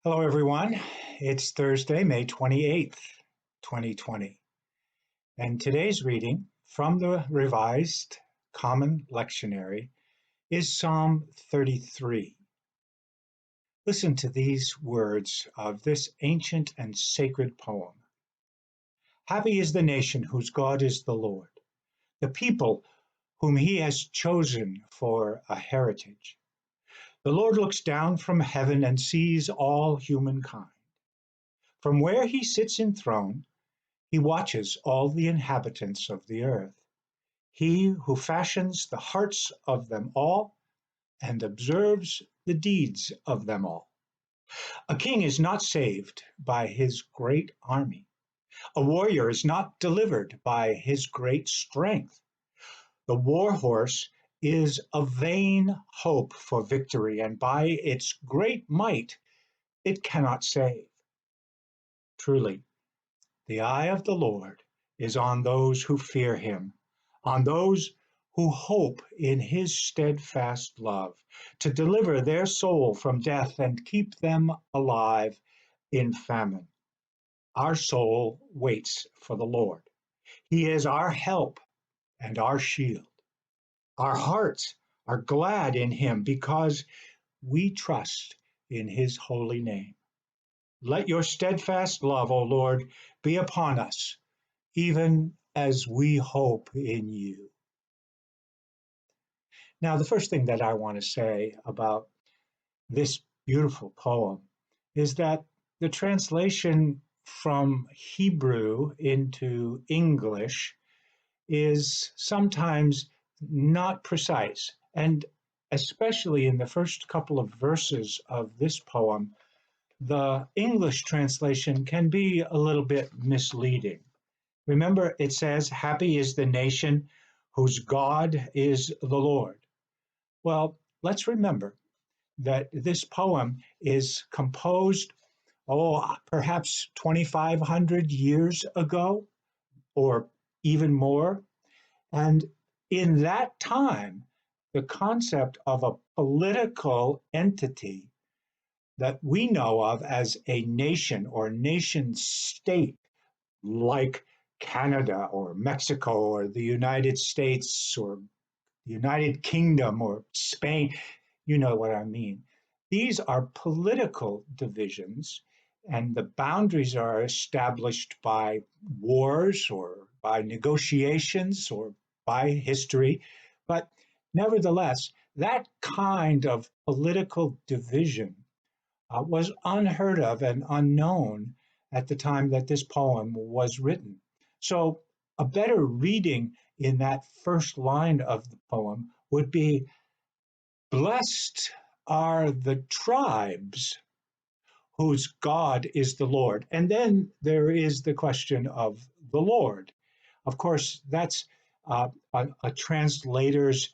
Hello, everyone. It's Thursday, May 28th, 2020. And today's reading from the Revised Common Lectionary is Psalm 33. Listen to these words of this ancient and sacred poem. Happy is the nation whose God is the Lord, the people whom he has chosen for a heritage. The Lord looks down from heaven and sees all humankind. From where he sits enthroned, he watches all the inhabitants of the earth. He who fashions the hearts of them all and observes the deeds of them all. A king is not saved by his great army. A warrior is not delivered by his great strength. The war horse is a vain hope for victory, and by its great might it cannot save. Truly, the eye of the Lord is on those who fear him, on those who hope in his steadfast love, to deliver their soul from death and keep them alive in famine. Our soul waits for the Lord. He is our help and our shield. Our hearts are glad in him because we trust in his holy name. Let your steadfast love, O Lord, be upon us, even as we hope in you. Now, the first thing that I want to say about this beautiful poem is that the translation from Hebrew into English is sometimes not precise. And especially in the first couple of verses of this poem, the English translation can be a little bit misleading. Remember, it says, Happy is the nation whose God is the Lord. Well, let's remember that this poem is composed, perhaps 2,500 years ago, or even more. And in that time, the concept of a political entity that we know of as a nation or nation state, like Canada or Mexico or the United States or the United Kingdom or Spain, you know what I mean. These are political divisions, and the boundaries are established by wars or by negotiations or by history. But nevertheless, that kind of political division was unheard of and unknown at the time that this poem was written. So, a better reading in that first line of the poem would be Blessed are the tribes whose God is the Lord. And then there is the question of the Lord. Of course, that's a translator's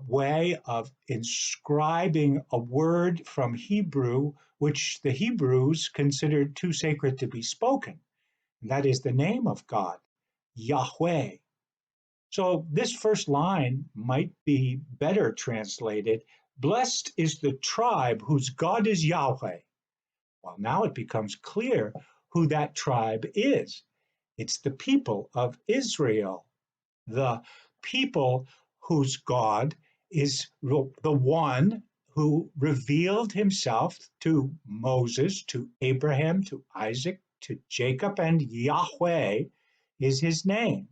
way of inscribing a word from Hebrew, which the Hebrews considered too sacred to be spoken. And that is the name of God, Yahweh. So this first line might be better translated Blessed is the tribe whose God is Yahweh. Well, now it becomes clear who that tribe is. It's the people of Israel, the people whose God is the one who revealed himself to Moses, to Abraham, to Isaac, to Jacob, and Yahweh is his name.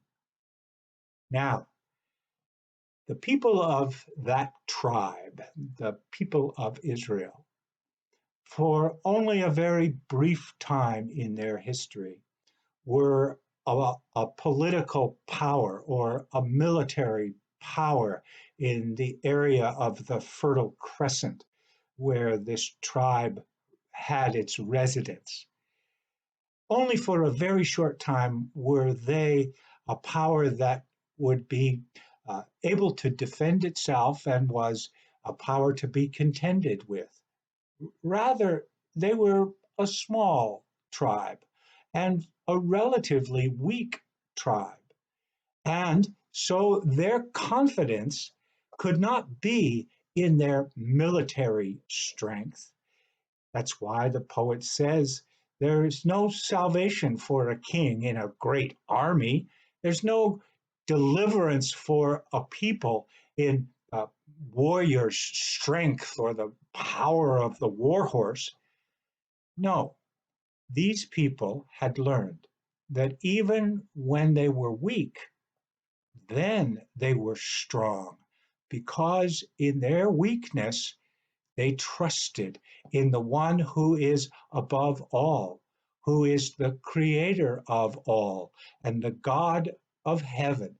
Now, the people of that tribe, the people of Israel, for only a very brief time in their history, were a political power or a military power in the area of the Fertile Crescent, where this tribe had its residence. Only for a very short time were they a power that would be able to defend itself and was a power to be contended with. Rather, they were a small tribe and a relatively weak tribe. And so their confidence could not be in their military strength. That's why the poet says there is no salvation for a king in a great army. There's no deliverance for a people in warrior strength or the power of the war horse. No, these people had learned that even when they were weak, then they were strong because in their weakness, they trusted in the one who is above all, who is the creator of all and the God of heaven.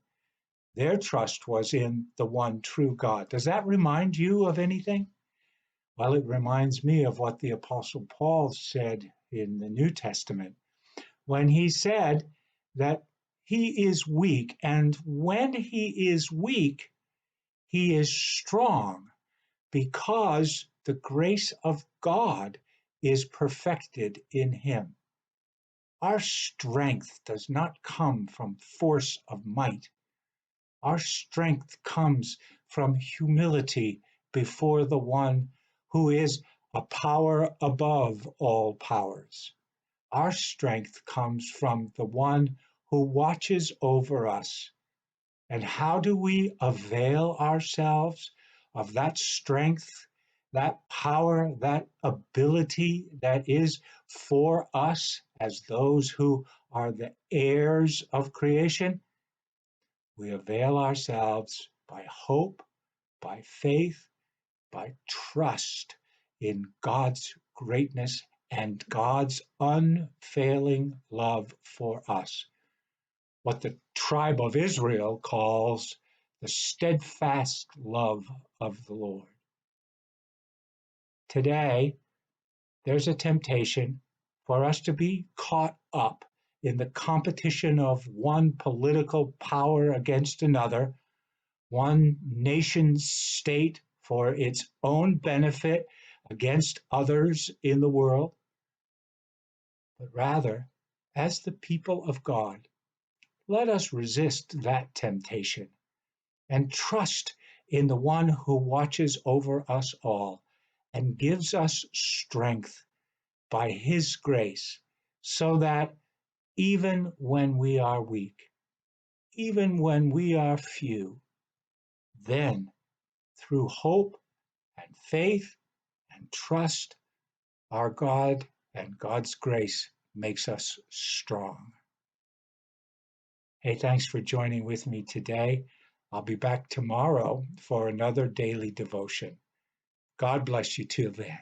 Their trust was in the one true God. Does that remind you of anything? Well, it reminds me of what the Apostle Paul said in the New Testament when he said that he is weak, and when he is weak, he is strong because the grace of God is perfected in him. Our strength does not come from force of might. Our strength comes from humility before the one who is a power above all powers. Our strength comes from the one who watches over us. And how do we avail ourselves of that strength, that power, that ability that is for us as those who are the heirs of creation? We avail ourselves by hope, by faith, by trust in God's greatness and God's unfailing love for us. What the tribe of Israel calls the steadfast love of the Lord. Today, there's a temptation for us to be caught up in the competition of one political power against another, one nation state for its own benefit against others in the world, but rather, as the people of God, let us resist that temptation and trust in the one who watches over us all and gives us strength by his grace, so that even when we are weak, even when we are few, then through hope and faith and trust, our God and God's grace makes us strong. Hey, thanks for joining with me today. I'll be back tomorrow for another daily devotion. God bless you till then.